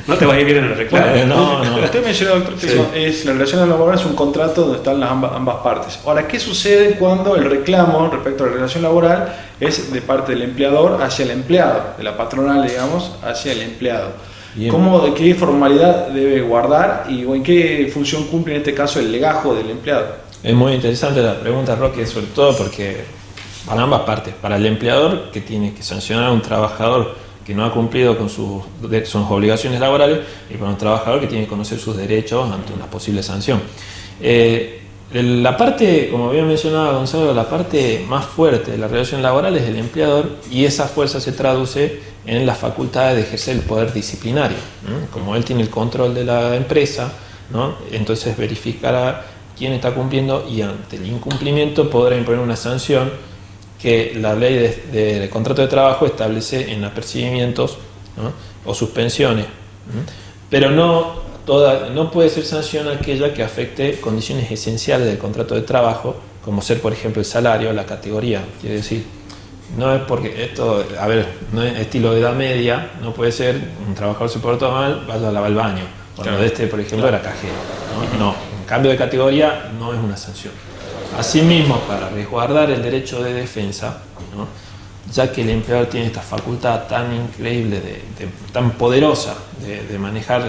no te va a ir bien en el reclamo.
No. Usted mencionó, doctor, que la relación laboral es un contrato donde están ambas partes. Ahora, ¿qué sucede cuando el reclamo respecto a la relación laboral es de parte del empleador hacia el empleado, de la patronal, digamos, hacia el empleado? ¿De qué formalidad debe guardar y en qué función cumple en este caso el legajo del empleado?
Es muy interesante la pregunta, Roque, sobre todo porque para ambas partes, para el empleador que tiene que sancionar a un trabajador que no ha cumplido con sus obligaciones laborales, y para un trabajador que tiene que conocer sus derechos ante una posible sanción. La parte, como había mencionado Gonzalo, la parte más fuerte de la relación laboral es el empleador, y esa fuerza se traduce en las facultades de ejercer el poder disciplinario. Como él tiene el control de la empresa, ¿no? Entonces verificará quién está cumpliendo, y ante el incumplimiento podrá imponer una sanción que la ley de contrato de trabajo establece en apercibimientos, ¿no? O suspensiones. Pero no puede ser sanción aquella que afecte condiciones esenciales del contrato de trabajo, como ser, por ejemplo, el salario, la categoría. Quiere decir, no es porque esto, no es estilo de edad media, no puede ser un trabajador se portó mal, vaya a lavar el baño. Cuando por ejemplo, era cajero. No, cambio de categoría no es una sanción. Asimismo, para resguardar el derecho de defensa, ¿no? Ya que el empleador tiene esta facultad tan increíble, tan poderosa de manejar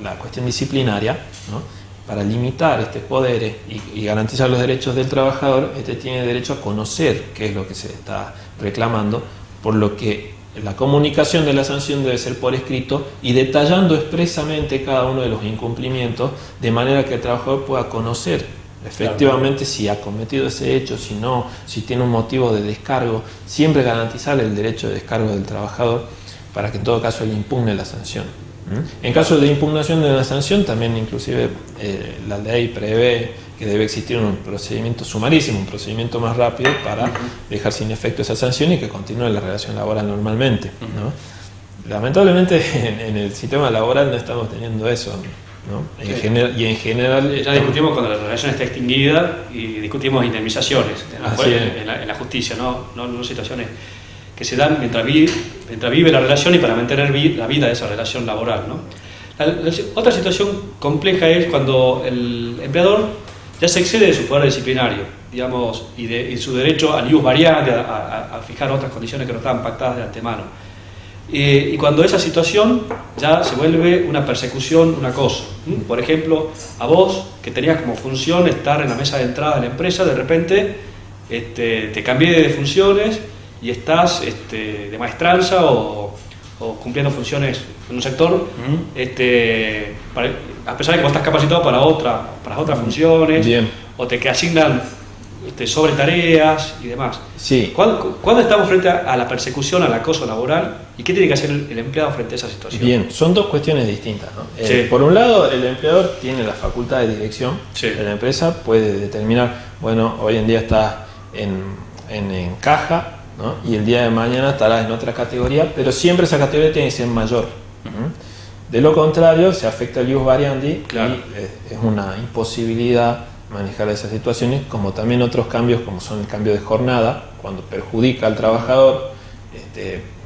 la cuestión disciplinaria, ¿no? Para limitar este poder y garantizar los derechos del trabajador, tiene derecho a conocer qué es lo que se está reclamando, por lo que la comunicación de la sanción debe ser por escrito y detallando expresamente cada uno de los incumplimientos, de manera que el trabajador pueda conocer efectivamente si ha cometido ese hecho, si no, si tiene un motivo de descargo. Siempre garantizar el derecho de descargo del trabajador para que en todo caso él impugne la sanción. En caso de impugnación de una sanción, también inclusive la ley prevé que debe existir un procedimiento sumarísimo, un procedimiento más rápido para dejar sin efecto esa sanción y que continúe la relación laboral normalmente, ¿no? Lamentablemente en el sistema laboral no estamos teniendo eso, ¿no? En general
ya discutimos cuando la relación está extinguida y discutimos indemnizaciones en la justicia, no situaciones que se dan mientras vive la relación y para mantener la vida de esa relación laboral, ¿no? Otra situación compleja es cuando el empleador ya se excede de su poder disciplinario, digamos, y su derecho al ius variandi, a fijar otras condiciones que no estaban pactadas de antemano. Y cuando esa situación ya se vuelve una persecución, un acoso. Por ejemplo, a vos, que tenías como función estar en la mesa de entrada de la empresa, de repente te cambié de funciones y estás de maestranza o cumpliendo funciones en un sector, a pesar de que vos estás capacitado para otras funciones.
Bien.
O te asignan sobre tareas y demás.
Sí.
¿Cuándo estamos frente a la persecución, al acoso laboral? ¿Y qué tiene que hacer el empleado frente a esa situación?
Bien, son dos cuestiones distintas, ¿no?
Sí.
Por un lado, el empleador tiene la facultad de dirección
de
la empresa, puede determinar, bueno, hoy en día estás en caja, ¿no? Y el día de mañana estarás en otra categoría, pero siempre esa categoría tiene que ser mayor. De lo contrario, se afecta el ius variandi, claro, y es una imposibilidad manejar esas situaciones, como también otros cambios, como son el cambio de jornada, cuando perjudica al trabajador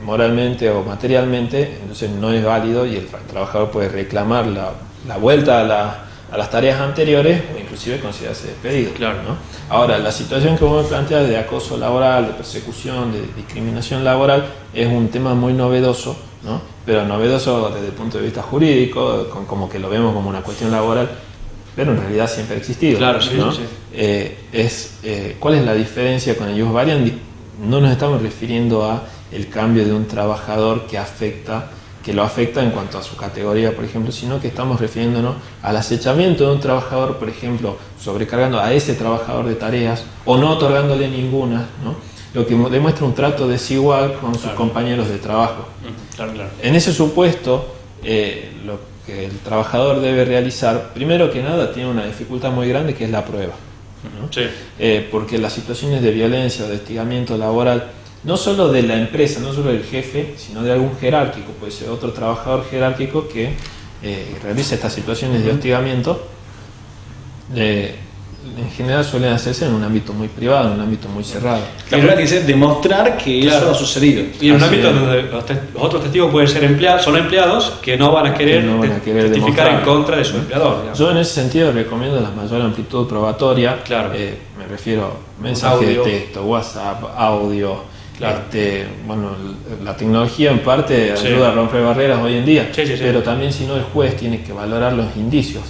moralmente o materialmente, entonces no es válido y el trabajador puede reclamar la vuelta a las tareas anteriores o inclusive considerarse despedido.
Claro.
¿no? Ahora, la situación que vos me planteas de acoso laboral, de persecución, de discriminación laboral, es un tema muy novedoso, ¿no? Pero novedoso desde el punto de vista jurídico, como que lo vemos como una cuestión laboral, pero en realidad siempre ha existido.
Claro, sí,
¿no?
sí.
¿Cuál es la diferencia con el ius variandi? No nos estamos refiriendo a el cambio de un trabajador que que lo afecta en cuanto a su categoría, por ejemplo, sino que estamos refiriéndonos al acechamiento de un trabajador, por ejemplo, sobrecargando a ese trabajador de tareas o no otorgándole ninguna, ¿no? Lo que demuestra un trato desigual con sus compañeros de trabajo. En ese supuesto, lo que el trabajador debe realizar, primero que nada, tiene una dificultad muy grande, que es la prueba, ¿no? Porque las situaciones de violencia o de hostigamiento laboral, no solo de la empresa, no solo del jefe, sino de algún jerárquico, puede ser otro trabajador jerárquico que realiza estas situaciones de hostigamiento, en general suelen hacerse en un ámbito muy privado, en un ámbito muy cerrado.
La verdad que es demostrar que eso ha sucedido.
Y en un ámbito donde los otros testigos pueden ser son empleados que no van a querer testificar en contra de su empleador. Digamos.
Yo en ese sentido recomiendo la mayor amplitud probatoria. Me refiero a mensajes de texto, WhatsApp, audio. Bueno, la tecnología en parte ayuda a romper barreras hoy en día, pero también si no el juez tiene que valorar los indicios,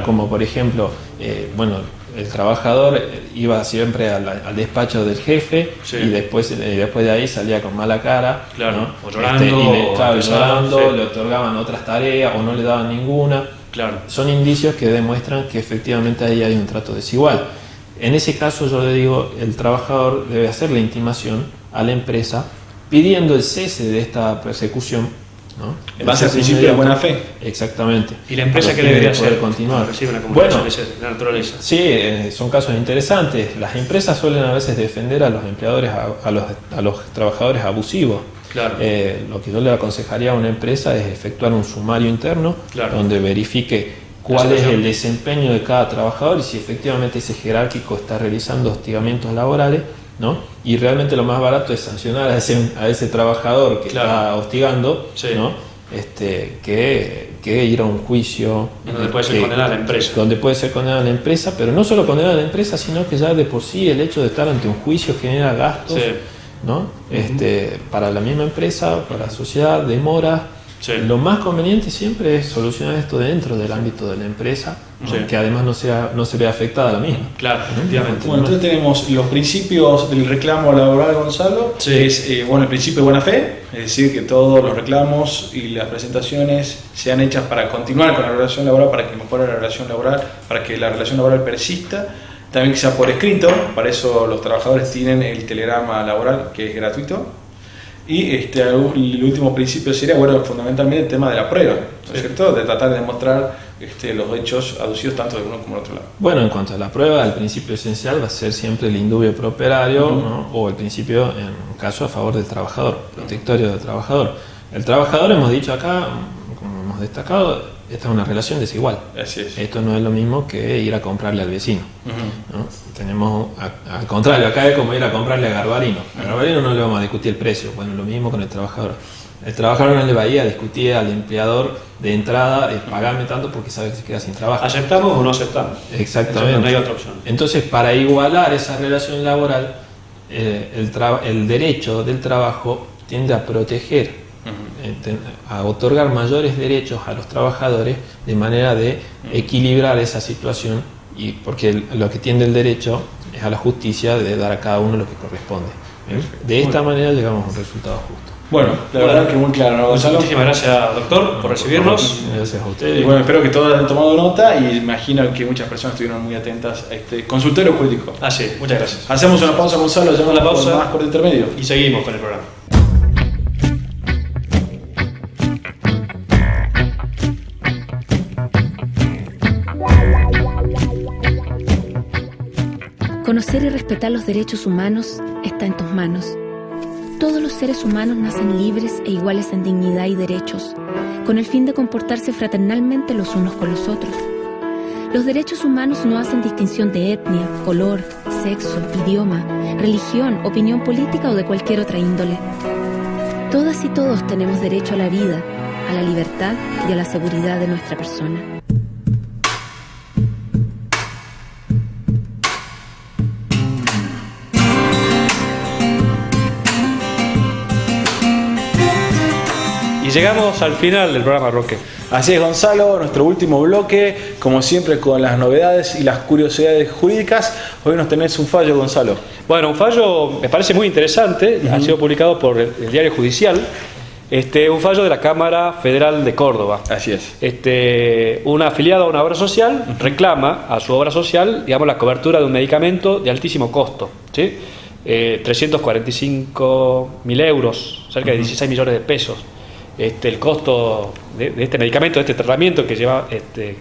como por ejemplo, el trabajador iba siempre al despacho del jefe y después de ahí salía con mala cara, ¿no?
O llorando,
llorando, le otorgaban otras tareas o no le daban ninguna. Son indicios que demuestran que efectivamente ahí hay un trato desigual. En ese caso yo le digo, el trabajador debe hacer la intimación a la empresa pidiendo el cese de esta persecución, ¿no?
En base al principio de buena fe.
Exactamente.
¿Y la empresa qué debería hacer?
Continuar.
Bueno, de naturaleza.
Sí, son casos interesantes. Las empresas suelen a veces defender a los empleadores, a los trabajadores abusivos. Lo que yo le aconsejaría a una empresa es efectuar un sumario interno donde verifique cuál es el desempeño de cada trabajador y si efectivamente ese jerárquico está realizando hostigamientos laborales, ¿no? Y realmente lo más barato es sancionar a ese trabajador que está hostigando, ¿no? Que ir a un juicio
donde puede ser condenada la empresa.
Donde puede ser condenada la empresa, pero no solo condenada la empresa, sino que ya de por sí el hecho de estar ante un juicio genera gastos, ¿no? Para la misma empresa, para la sociedad, demora. Lo más conveniente siempre es solucionar esto dentro del ámbito de la empresa, que además no se vea afectada la misma.
Efectivamente.
Bueno, entonces tenemos los principios del reclamo laboral, Gonzalo. Es el principio de buena fe, es decir, que todos los reclamos y las presentaciones sean hechas para continuar con la relación laboral, para que mejore la relación laboral, para que la relación laboral persista. También que sea por escrito, para eso los trabajadores tienen el telegrama laboral, que es gratuito. Y el último principio sería, fundamentalmente el tema de la prueba, ¿no es cierto? De tratar de demostrar los hechos aducidos tanto de uno como del otro lado.
Bueno, en cuanto a la prueba, el principio esencial va a ser siempre el indubio pro operario, ¿no? O el principio, en caso, a favor del trabajador, protectorio del trabajador. El trabajador, hemos dicho acá, como hemos destacado, esta es una relación desigual.
Así es.
Esto no es lo mismo que ir a comprarle al vecino, ¿no? Tenemos, al contrario, acá es como ir a comprarle a Garbarino. A Garbarino no le vamos a discutir el precio. Bueno, lo mismo con el trabajador. El trabajador no le va a ir a discutir al empleador de entrada, pagarme tanto porque sabe que se queda sin trabajo.
¿Aceptamos o no aceptamos?
Exactamente.
No hay otra opción.
Entonces, para igualar esa relación laboral, el derecho del trabajo tiende a proteger, a otorgar mayores derechos a los trabajadores de manera de equilibrar esa situación, y porque lo que tiende el derecho es a la justicia de dar a cada uno lo que corresponde. De esta manera llegamos a un resultado justo.
Bueno, la verdad que muy claro, ¿no, Gonzalo?
Muchísimas gracias, doctor, por recibirnos.
Gracias a ustedes.
Y espero que todos hayan tomado nota y imagino que muchas personas estuvieron muy atentas a este consultorio jurídico.
Muchas gracias.
Hacemos una pausa, Gonzalo, llamamos la pausa más por intermedio.
Y seguimos con el programa.
Conocer y respetar los derechos humanos está en tus manos. Todos los seres humanos nacen libres e iguales en dignidad y derechos, con el fin de comportarse fraternalmente los unos con los otros. Los derechos humanos no hacen distinción de etnia, color, sexo, idioma, religión, opinión política o de cualquier otra índole. Todas y todos tenemos derecho a la vida, a la libertad y a la seguridad de nuestra persona.
Llegamos al final del programa, Roque.
Así es, Gonzalo, nuestro último bloque, como siempre con las novedades y las curiosidades jurídicas. Hoy nos tenés un fallo, Gonzalo.
Bueno, un fallo me parece muy interesante, ha sido publicado por el Diario Judicial, Un fallo de la Cámara Federal de Córdoba.
Así es.
Un afiliado a una obra social reclama a su obra social, digamos, la cobertura de un medicamento de altísimo costo, ¿sí? 345.000 euros, cerca de 16 millones de pesos. El costo de este medicamento, de este tratamiento que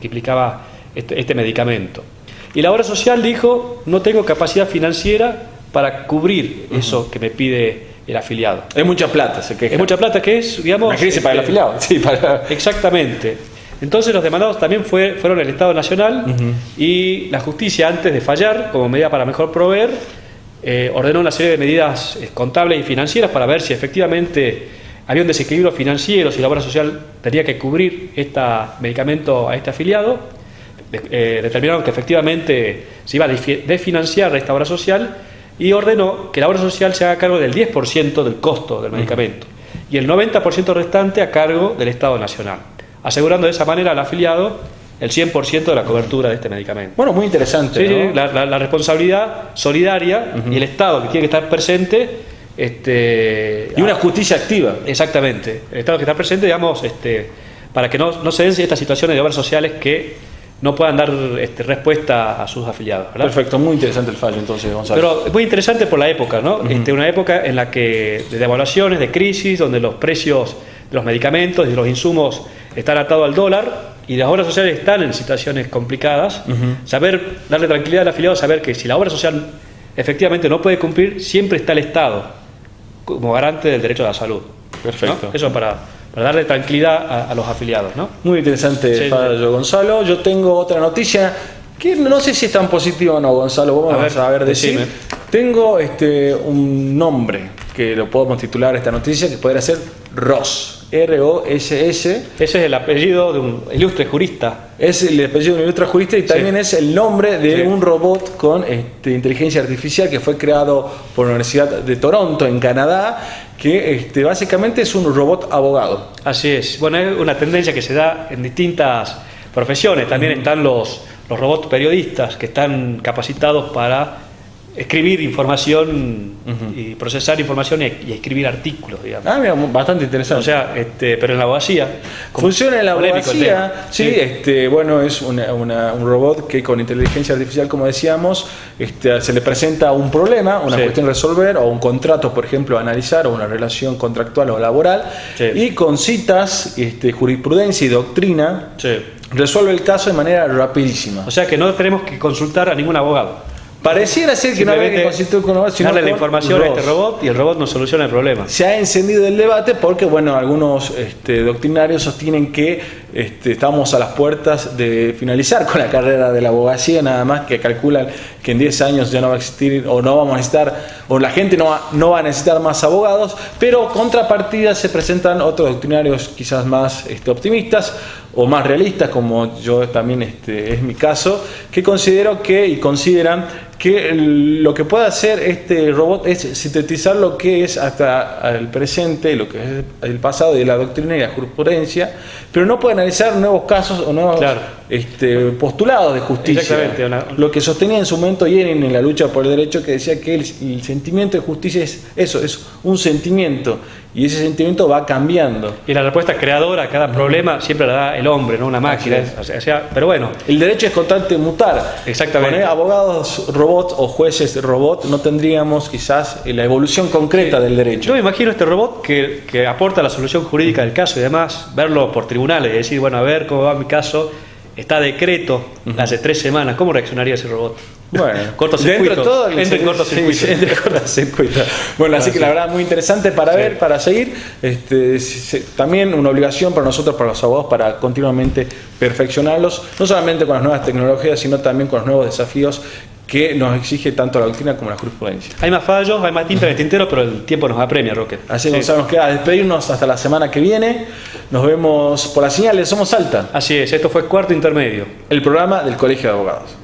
implicaba este medicamento. Y la obra social dijo: no tengo capacidad financiera para cubrir eso que me pide el afiliado.
Es mucha plata, se queja.
Es mucha plata, que es, digamos...
Una crisis para el afiliado. Sí,
Exactamente. Entonces los demandados también fueron el Estado Nacional, y la justicia, antes de fallar, como medida para mejor proveer, ordenó una serie de medidas contables y financieras para ver si efectivamente había un desequilibrio financiero, si la obra social tenía que cubrir este medicamento a este afiliado. Determinaron que efectivamente se iba a desfinanciar esta obra social, y ordenó que la obra social se haga cargo del 10% del costo del medicamento y el 90% restante a cargo del Estado Nacional, asegurando de esa manera al afiliado el 100% de la cobertura de este medicamento.
Bueno, muy interesante.
Sí,
¿no?
la responsabilidad solidaria y el Estado, que tiene que estar presente.
Y una justicia activa.
Exactamente. El Estado que está presente, digamos, para que no se den estas situaciones de obras sociales que no puedan dar respuesta a sus afiliados, ¿verdad?
Perfecto, muy interesante el fallo entonces, Gonzalo.
Pero muy interesante por la época, ¿no? Una época en la que de devaluaciones, de crisis, donde los precios de los medicamentos y de los insumos están atados al dólar, y las obras sociales están en situaciones complicadas. Darle tranquilidad al afiliado, saber que si la obra social efectivamente no puede cumplir, siempre está el Estado como garante del derecho a la salud.
Perfecto.
¿No? Eso para darle tranquilidad a los afiliados, ¿no?
Muy interesante, fallo, Gonzalo. Yo tengo otra noticia que no sé si es tan positiva o no, Gonzalo. Vamos a ver decir. Tengo un nombre que lo podemos titular esta noticia, que podría ser Ross. R-O-S-S.
Ese es el apellido de un ilustre jurista.
Es el apellido de un ilustre jurista, y también es el nombre de un robot con inteligencia artificial que fue creado por la Universidad de Toronto, en Canadá, que básicamente es un robot abogado.
Así es. Bueno, es una tendencia que se da en distintas profesiones. También están los robots periodistas, que están capacitados para escribir información y procesar información y escribir artículos, digamos.
Mira, bastante interesante.
O sea, pero en la abogacía.
Funciona en la abogacía, sí. Bueno, es un robot que con inteligencia artificial, como decíamos, se le presenta un problema, una cuestión a resolver, o un contrato, por ejemplo, a analizar, o una relación contractual o laboral, y con citas, jurisprudencia y doctrina, resuelve el caso de manera rapidísima.
O sea que no tenemos que consultar a ningún abogado.
Pareciera ser que no había que constituir con robot, sino
darle la información a este robot, y el robot nos soluciona el problema.
Se ha encendido el debate porque, bueno, algunos doctrinarios sostienen que estamos a las puertas de finalizar con la carrera de la abogacía, nada más que calculan que en 10 años ya no va a existir, o no vamos a necesitar, o la gente no va a necesitar más abogados, pero contrapartida se presentan otros doctrinarios quizás más optimistas o más realistas, como yo también es mi caso, que consideran que lo que puede hacer este robot es sintetizar lo que es hasta el presente, lo que es el pasado de la doctrina y la jurisprudencia, pero no puede analizar nuevos casos o nuevos postulados de justicia. Lo que sostenía en su momento Lenin en la lucha por el derecho, que decía que el sentimiento de justicia es eso, es un sentimiento, y ese sentimiento va cambiando.
Y la respuesta creadora a cada problema siempre la da el hombre, no una máquina. Pero bueno.
El derecho es constante mutar.
Exactamente.
Con abogados robots o jueces robot no tendríamos quizás la evolución concreta del derecho.
Yo me imagino este robot que aporta la solución jurídica del caso, y además verlo por tribunales y decir, bueno, a ver cómo va mi caso, está decreto hace 3 semanas, ¿cómo reaccionaría ese robot?
Bueno,
cortocircuito. Entra en
cortocircuito. Bueno, así que la verdad muy interesante para ver, para seguir. También una obligación para nosotros, para los abogados, para continuamente perfeccionarlos, no solamente con las nuevas tecnologías, sino también con los nuevos desafíos que nos exige tanto la doctrina como la jurisprudencia.
Hay más fallos, hay más tinta en el tintero, pero el tiempo nos apremia, Roque.
Así que nos queda despedirnos hasta la semana que viene. Nos vemos por la señal de Somos Salta.
Así es, esto fue Cuarto Intermedio,
el programa del Colegio de Abogados.